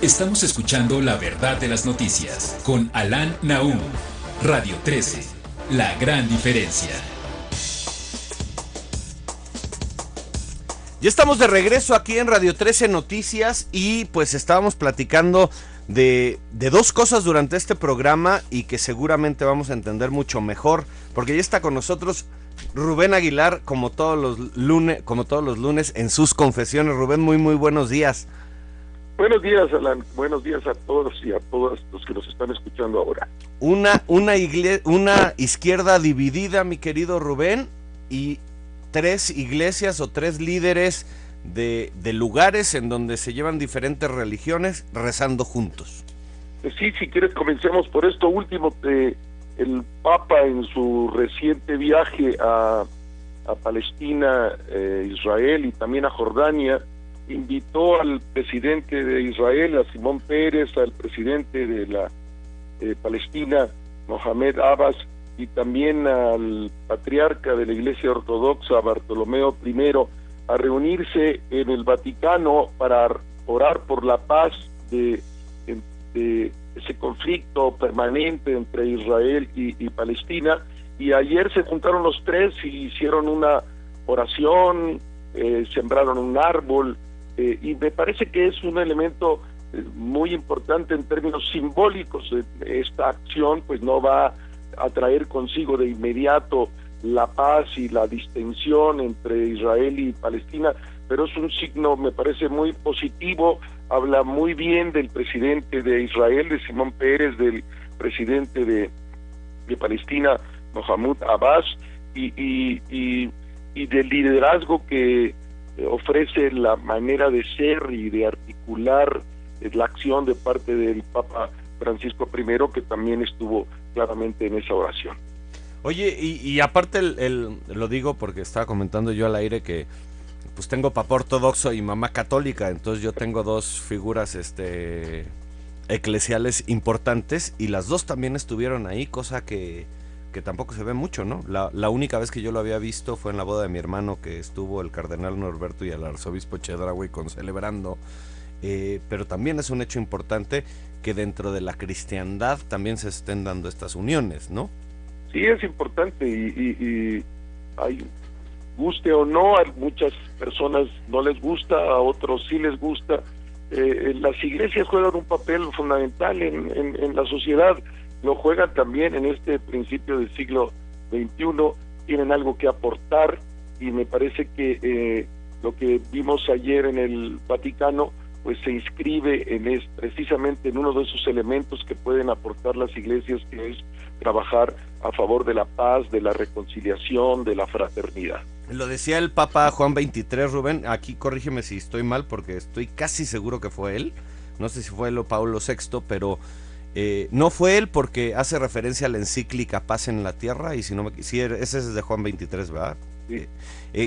Estamos escuchando La Verdad de las Noticias con Alan Naum, Radio 13, la gran diferencia. Ya estamos de regreso aquí en Radio 13 Noticias y pues estábamos platicando de dos cosas durante este programa y que seguramente vamos a entender mucho mejor, porque ya está con nosotros Rubén Aguilar como todos los lunes en sus confesiones. Rubén, muy buenos días. Buenos días, Alan. Buenos días a todos y a todos los que nos están escuchando ahora. Una izquierda dividida, mi querido Rubén, y tres iglesias o tres líderes de lugares en donde se llevan diferentes religiones rezando juntos. Sí, si quieres comencemos por esto último. El Papa en su reciente viaje a Palestina, Israel y también a Jordania, invitó al presidente de Israel, a Simón Pérez, al presidente de la Palestina, Mohamed Abbas, y también al patriarca de la Iglesia Ortodoxa, Bartolomeo I, a reunirse en el Vaticano para orar por la paz de ese conflicto permanente entre Israel y Palestina. Y ayer se juntaron los tres y hicieron una oración, sembraron un árbol, y me parece que es un elemento muy importante en términos simbólicos. Esta acción pues no va a traer consigo de inmediato la paz y la distensión entre Israel y Palestina, pero es un signo, me parece, muy positivo. Habla muy bien del presidente de Israel, de Simón Pérez, del presidente de Palestina, Mohamed Abbas, y del liderazgo que ofrece la manera de ser y de articular la acción de parte del Papa Francisco I, que también estuvo claramente en esa oración. Oye, y aparte lo digo porque estaba comentando yo al aire que pues tengo papá ortodoxo y mamá católica, entonces yo tengo dos figuras eclesiales importantes y las dos también estuvieron ahí, cosa que tampoco se ve mucho, ¿no? La única vez que yo lo había visto fue en la boda de mi hermano, que estuvo el cardenal Norberto y el arzobispo Chedraui celebrando, pero también es un hecho importante que dentro de la cristiandad también se estén dando estas uniones, ¿no? Sí, es importante y hay, guste o no, a muchas personas no les gusta, a otros sí les gusta. Las iglesias juegan un papel fundamental en la sociedad, lo juegan también en este principio del siglo XXI, tienen algo que aportar, y me parece que lo que vimos ayer en el Vaticano pues se inscribe precisamente en uno de esos elementos que pueden aportar las iglesias, que es trabajar a favor de la paz, de la reconciliación, de la fraternidad. Lo decía el Papa Juan XXIII, Rubén, aquí corrígeme si estoy mal porque estoy casi seguro que fue él, no sé si fue él o Pablo VI, pero no fue él porque hace referencia a la encíclica Paz en la Tierra, y si ese es de Juan XXIII, ¿verdad? Sí.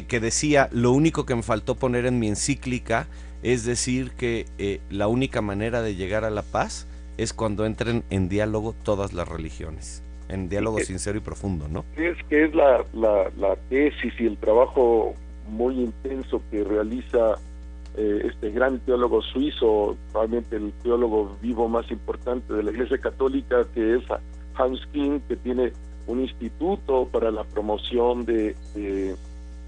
Que decía, lo único que me faltó poner en mi encíclica es decir que la única manera de llegar a la paz es cuando entren en diálogo todas las religiones, en diálogo sincero y profundo, ¿no? Es que es la tesis y el trabajo muy intenso que realiza este gran teólogo suizo, probablemente el teólogo vivo más importante de la Iglesia Católica, que es Hans Küng, que tiene un instituto para la promoción de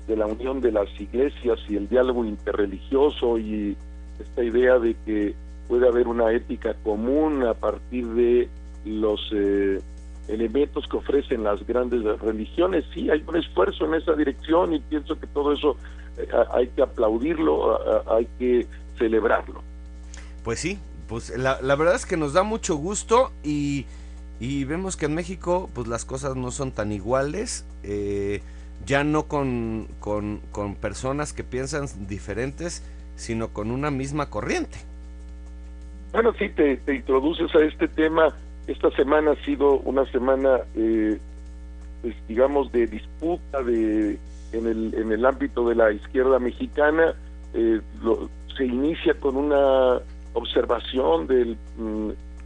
la unión de las iglesias y el diálogo interreligioso, y esta idea de que puede haber una ética común a partir de los elementos que ofrecen las grandes religiones. Sí, hay un esfuerzo en esa dirección y pienso que todo eso hay que aplaudirlo, hay que celebrarlo. Pues sí, pues la verdad es que nos da mucho gusto y vemos que en México pues las cosas no son tan iguales, ya no con personas que piensan diferentes, sino con una misma corriente. Bueno, sí, te introduces a este tema. Esta semana ha sido una semana, pues, digamos, de disputa en el ámbito de la izquierda mexicana. Se inicia con una observación del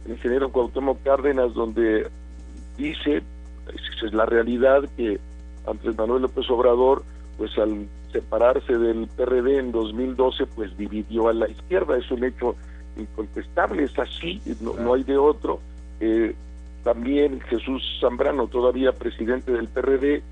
ingeniero Cuauhtémoc Cárdenas, donde dice, es la realidad, que Andrés Manuel López Obrador, pues al separarse del PRD en 2012, pues dividió a la izquierda. Es un hecho incontestable, es así, no hay de otro. También Jesús Zambrano, todavía presidente del PRD,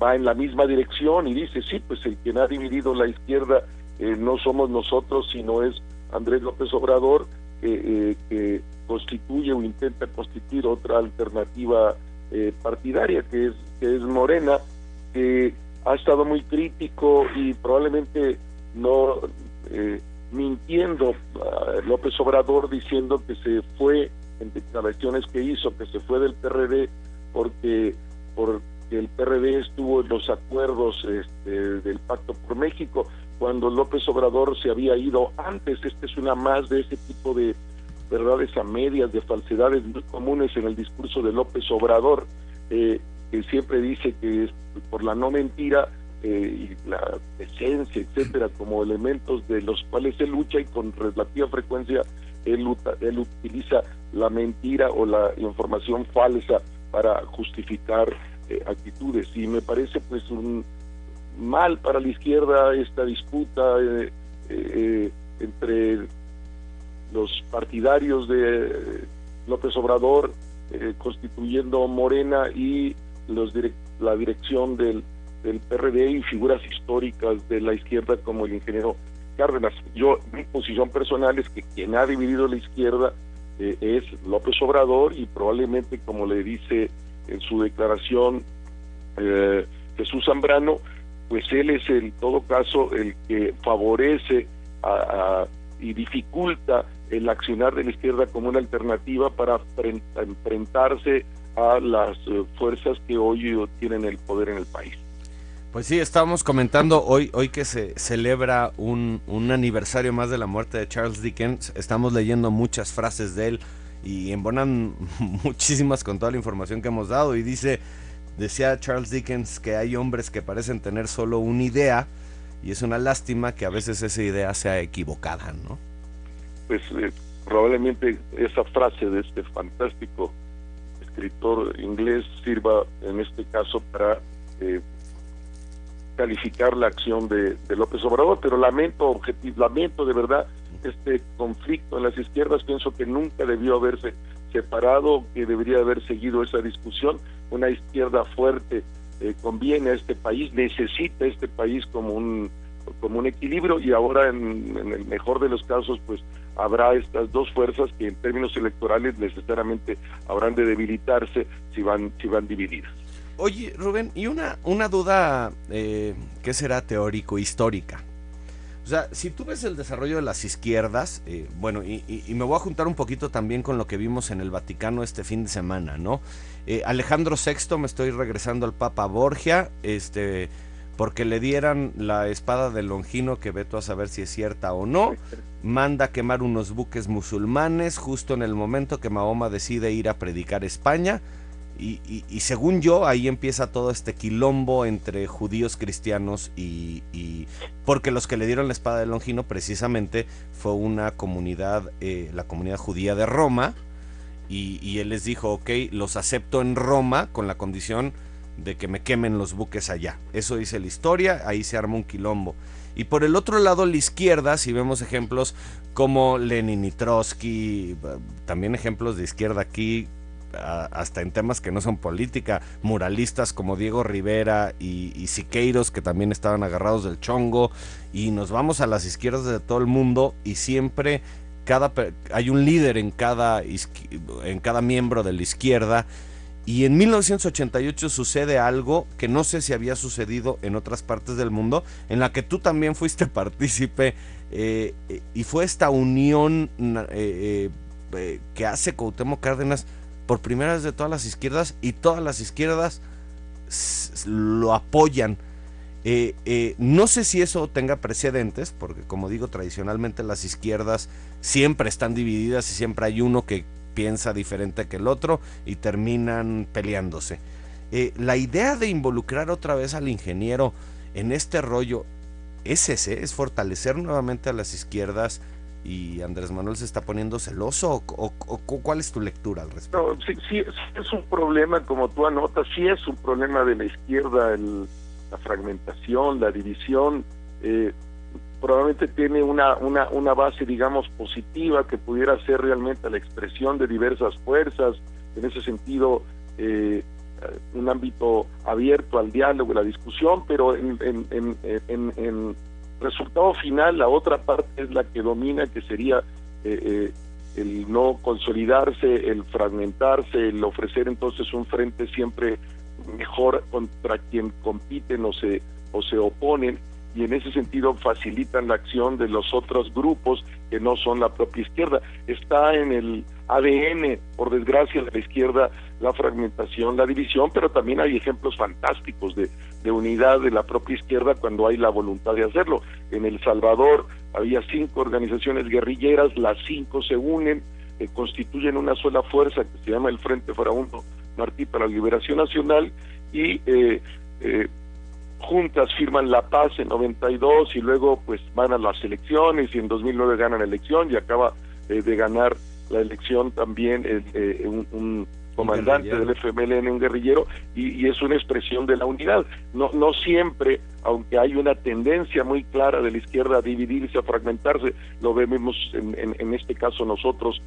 va en la misma dirección y dice, sí, pues el quien ha dividido la izquierda no somos nosotros, sino es Andrés López Obrador, que constituye o intenta constituir otra alternativa partidaria, que es Morena, que ha estado muy crítico y probablemente no mintiendo a López Obrador, diciendo que se fue, en declaraciones que hizo, que se fue del PRD porque el PRD estuvo en los acuerdos del Pacto por México, cuando López Obrador se había ido antes. Esta es una más de ese tipo de verdades a medias, de falsedades muy comunes en el discurso de López Obrador, que siempre dice que es por la no mentira y la esencia, etcétera, como elementos de los cuales él lucha, y con relativa frecuencia él utiliza la mentira o la información falsa para justificar actitudes. Y me parece pues un mal para la izquierda esta disputa entre los partidarios de López Obrador, constituyendo Morena, y la dirección del PRD y figuras históricas de la izquierda como el ingeniero Cárdenas. Mi posición personal es que quien ha dividido la izquierda es López Obrador, y probablemente, como le dice en su declaración Jesús Zambrano, pues él es en todo caso el que favorece y dificulta el accionar de la izquierda como una alternativa para enfrentarse a las fuerzas que hoy tienen el poder en el país. Pues sí, estábamos comentando hoy que se celebra un aniversario más de la muerte de Charles Dickens. Estamos leyendo muchas frases de él y embonan muchísimas con toda la información que hemos dado, y decía Charles Dickens que hay hombres que parecen tener solo una idea, y es una lástima que a veces esa idea sea equivocada, ¿no? Pues probablemente esa frase de este fantástico escritor inglés sirva en este caso para calificar la acción de López Obrador, pero lamento de verdad este conflicto en las izquierdas. Pienso que nunca debió haberse separado, que debería haber seguido esa discusión. Una izquierda fuerte conviene a este país, necesita este país como un equilibrio, y ahora en el mejor de los casos pues habrá estas dos fuerzas que en términos electorales necesariamente habrán de debilitarse si van divididas. Oye, Rubén, y una duda que será teórico-histórica. O sea, si tú ves el desarrollo de las izquierdas, bueno, y me voy a juntar un poquito también con lo que vimos en el Vaticano este fin de semana, ¿no? Alejandro VI, me estoy regresando al Papa Borgia, porque le dieran la espada de Longino, que veto a saber si es cierta o no, manda quemar unos buques musulmanes justo en el momento que Mahoma decide ir a predicar España. Y según yo, ahí empieza todo este quilombo entre judíos, cristianos y porque los que le dieron la espada de Longino precisamente fue una comunidad, la comunidad judía de Roma, y él les dijo, ok, los acepto en Roma con la condición de que me quemen los buques allá. Eso dice la historia, ahí se arma un quilombo. Y por el otro lado, la izquierda, si vemos ejemplos como Lenin y Trotsky, también ejemplos de izquierda aquí, hasta en temas que no son política, muralistas como Diego Rivera y Siqueiros, que también estaban agarrados del chongo, y nos vamos a las izquierdas de todo el mundo, y siempre hay un líder en cada miembro de la izquierda. Y en 1988 sucede algo que no sé si había sucedido en otras partes del mundo, en la que tú también fuiste partícipe, y fue esta unión que hace Cuauhtémoc Cárdenas por primera vez de todas las izquierdas, y todas las izquierdas lo apoyan. No sé si eso tenga precedentes, porque como digo, tradicionalmente las izquierdas siempre están divididas y siempre hay uno que piensa diferente que el otro y terminan peleándose. La idea de involucrar otra vez al ingeniero en este rollo es fortalecer nuevamente a las izquierdas, y Andrés Manuel se está poniendo celoso, o ¿cuál es tu lectura al respecto? No, sí es un problema, como tú anotas, sí es un problema de la izquierda, la fragmentación, la división. probablemente tiene una base, digamos, positiva, que pudiera ser realmente la expresión de diversas fuerzas, en ese sentido, un ámbito abierto al diálogo y la discusión, pero en resultado final, la otra parte es la que domina, que sería el no consolidarse, el fragmentarse, el ofrecer entonces un frente siempre mejor contra quien compiten o se oponen, y en ese sentido facilitan la acción de los otros grupos que no son la propia izquierda. Está en el ADN, por desgracia, de la izquierda la fragmentación, la división, pero también hay ejemplos fantásticos de unidad de la propia izquierda cuando hay la voluntad de hacerlo. En El Salvador había 5 organizaciones guerrilleras, las 5 se unen, constituyen una sola fuerza que se llama el Frente Farabundo Martí para la Liberación Nacional, y juntas firman la paz en 92, y luego pues van a las elecciones, y en 2009 ganan la elección, y acaba de ganar la elección también un comandante del FMLN, un guerrillero, y es una expresión de la unidad. No siempre, aunque hay una tendencia muy clara de la izquierda a dividirse, a fragmentarse, lo vemos en este caso nosotros,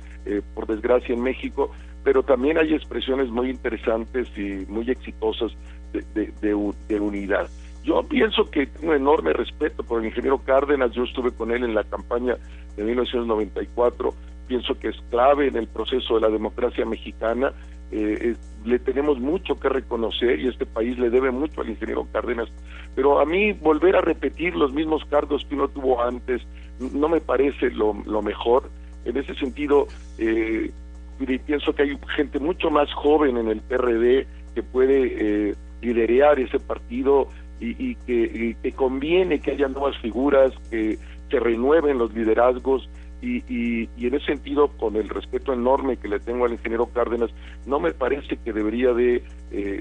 por desgracia, en México, pero también hay expresiones muy interesantes y muy exitosas de unidad. Yo pienso que tengo enorme respeto por el ingeniero Cárdenas. Yo estuve con él en la campaña de 1994, pienso que es clave en el proceso de la democracia mexicana. Le tenemos mucho que reconocer, y este país le debe mucho al ingeniero Cárdenas, pero a mí volver a repetir los mismos cargos que uno tuvo antes no me parece lo mejor. En ese sentido, pienso que hay gente mucho más joven en el PRD que puede liderar ese partido, y que conviene que haya nuevas figuras, que renueven los liderazgos, y en ese sentido, con el respeto enorme que le tengo al ingeniero Cárdenas, no me parece que debería de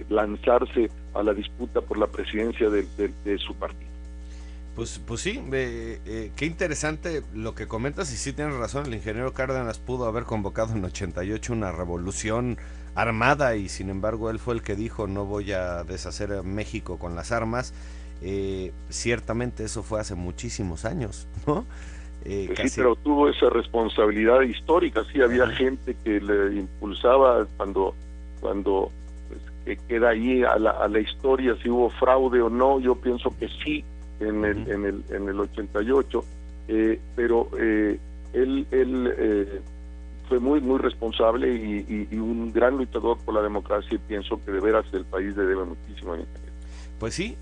lanzarse a la disputa por la presidencia de su partido. Pues sí, qué interesante lo que comentas, y sí tienes razón. El ingeniero Cárdenas pudo haber convocado en 88 una revolución armada, y sin embargo él fue el que dijo: no voy a deshacer a México con las armas. Ciertamente eso fue hace muchísimos años, ¿no? Sí, pero tuvo esa responsabilidad histórica. Sí, había gente que le impulsaba cuando pues, que queda ahí a la historia si hubo fraude o no. Yo pienso que sí, en el 88, pero él fue muy responsable y un gran luchador por la democracia, y pienso que de veras el país le debe muchísimo. Pues sí,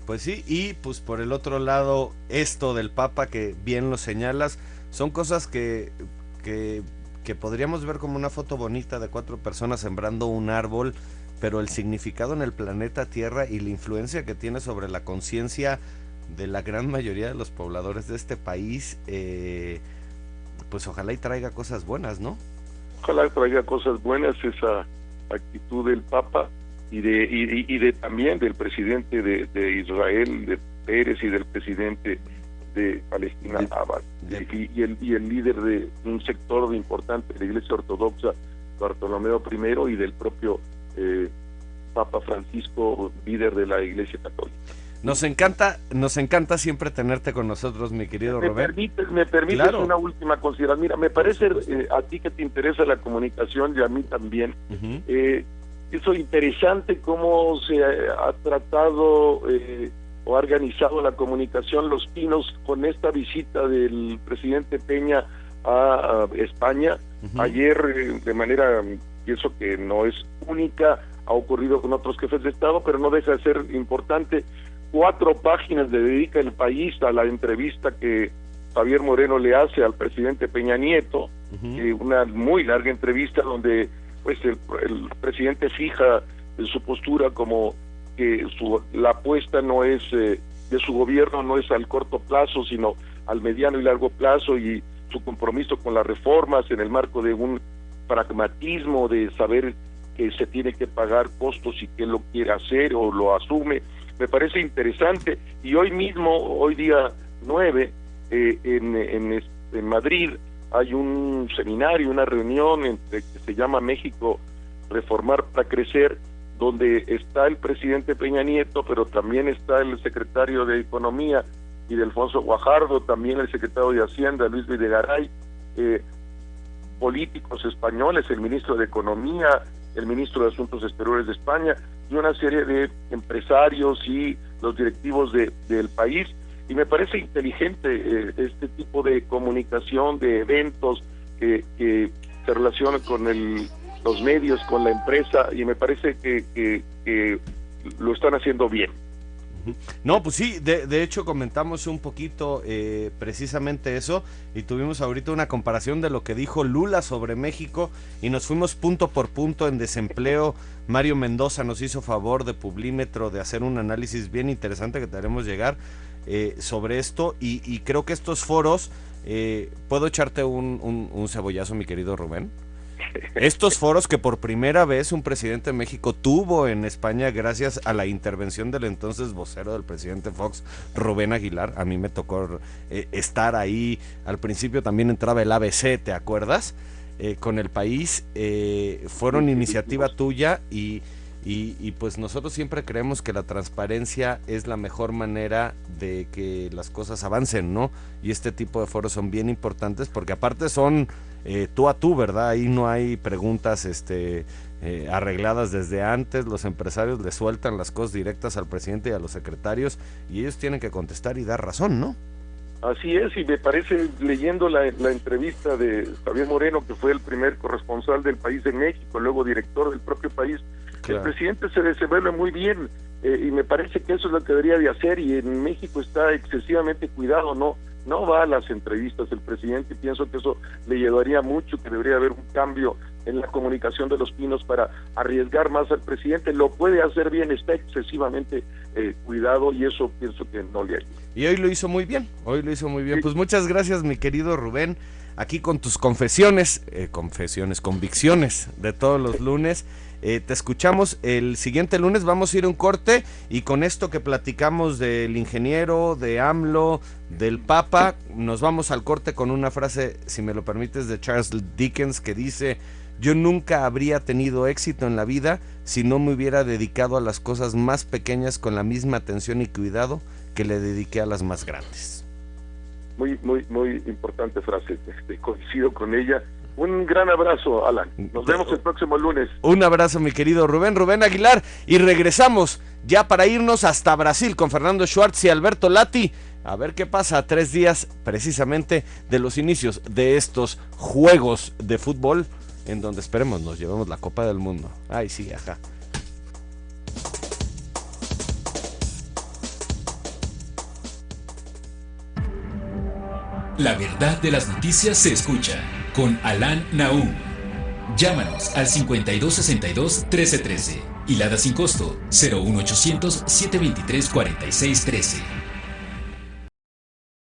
y pues por el otro lado, esto del Papa, que bien lo señalas, son cosas que podríamos ver como una foto bonita de 4 personas sembrando un árbol, pero el significado en el planeta Tierra y la influencia que tiene sobre la conciencia de la gran mayoría de los pobladores de este país, pues ojalá y traiga cosas buenas, ¿no? Ojalá traiga cosas buenas esa actitud del Papa, y también del presidente de Israel, de Pérez, y del presidente de Palestina, Abbas, y el líder de un sector importante de la Iglesia Ortodoxa, Bartolomeo I, y del propio Papa Francisco, líder de la Iglesia Católica. Nos encanta siempre tenerte con nosotros, mi querido Robert. ¿Me permites claro. Una última consideración? Mira, me parece a ti que te interesa la comunicación, y a mí también, eso interesante cómo se ha tratado o ha organizado la comunicación Los Pinos con esta visita del presidente Peña a España. Ayer, de manera, pienso que no es única, ha ocurrido con otros jefes de Estado, pero no deja de ser importante. 4 páginas le dedica El País a la entrevista que Javier Moreno le hace al presidente Peña Nieto, una muy larga entrevista donde pues el presidente fija su postura como que la apuesta no es de su gobierno, no es al corto plazo, sino al mediano y largo plazo, y su compromiso con las reformas en el marco de un pragmatismo de saber que se tiene que pagar costos y que lo quiere hacer o lo asume. Me parece interesante, y hoy mismo, hoy día 9, en Madrid, hay un seminario, una reunión que se llama México Reformar para Crecer, donde está el presidente Peña Nieto, pero también está el secretario de Economía, y de Alfonso Guajardo, también el secretario de Hacienda, Luis Videgaray, políticos españoles, el ministro de Economía, el ministro de Asuntos Exteriores de España, y una serie de empresarios y los directivos del país. Y me parece inteligente este tipo de comunicación, de eventos que se relacionan con los medios, con la empresa, y me parece que lo están haciendo bien. No, pues sí, de hecho comentamos un poquito precisamente eso, y tuvimos ahorita una comparación de lo que dijo Lula sobre México, y nos fuimos punto por punto en desempleo. Mario Mendoza nos hizo favor de Publímetro de hacer un análisis bien interesante que te haremos llegar sobre esto, y creo que estos foros, ¿puedo echarte un cebollazo, mi querido Rubén? Estos foros que por primera vez un presidente de México tuvo en España gracias a la intervención del entonces vocero del presidente Fox, Rubén Aguilar. A mí me tocó estar ahí, al principio también entraba el ABC, ¿te acuerdas? Con El País, fueron iniciativa tuya y pues nosotros siempre creemos que la transparencia es la mejor manera de que las cosas avancen, ¿no? Y este tipo de foros son bien importantes porque aparte son tú a tú, ¿verdad? Ahí no hay preguntas arregladas desde antes, los empresarios le sueltan las cosas directas al presidente y a los secretarios y ellos tienen que contestar y dar razón, ¿no? Así es, y me parece, leyendo la entrevista de Javier Moreno, que fue el primer corresponsal del País en México, luego director del propio País, claro. El presidente se desenvuelve muy bien, y me parece que eso es lo que debería de hacer, y en México está excesivamente cuidado, no va a las entrevistas el presidente, y pienso que eso le ayudaría mucho, que debería haber un cambio en la comunicación de los pinos para arriesgar más al presidente. Lo puede hacer bien, está excesivamente cuidado, y eso pienso que no le ayuda. Y hoy lo hizo muy bien, Sí. Pues muchas gracias, mi querido Rubén, aquí con tus convicciones de todos los lunes. Te escuchamos el siguiente lunes, vamos a ir a un corte, y con esto que platicamos del ingeniero, de AMLO, del Papa, nos vamos al corte con una frase, si me lo permites, de Charles Dickens, que dice: yo nunca habría tenido éxito en la vida si no me hubiera dedicado a las cosas más pequeñas con la misma atención y cuidado que le dediqué a las más grandes. Muy, muy, muy importante frase, coincido con ella. Un gran abrazo, Alan. Nos vemos el próximo lunes. Un abrazo, mi querido Rubén Aguilar, y regresamos ya para irnos hasta Brasil con Fernando Schwartz y Alberto Lati, a ver qué pasa a 3 días precisamente de los inicios de estos juegos de fútbol, en donde esperemos nos llevemos la Copa del Mundo. Ay, sí, ajá. La verdad de las noticias se escucha con Alan Nahum. Llámanos al 5262-1313 y Lada sin costo 01800-723-4613.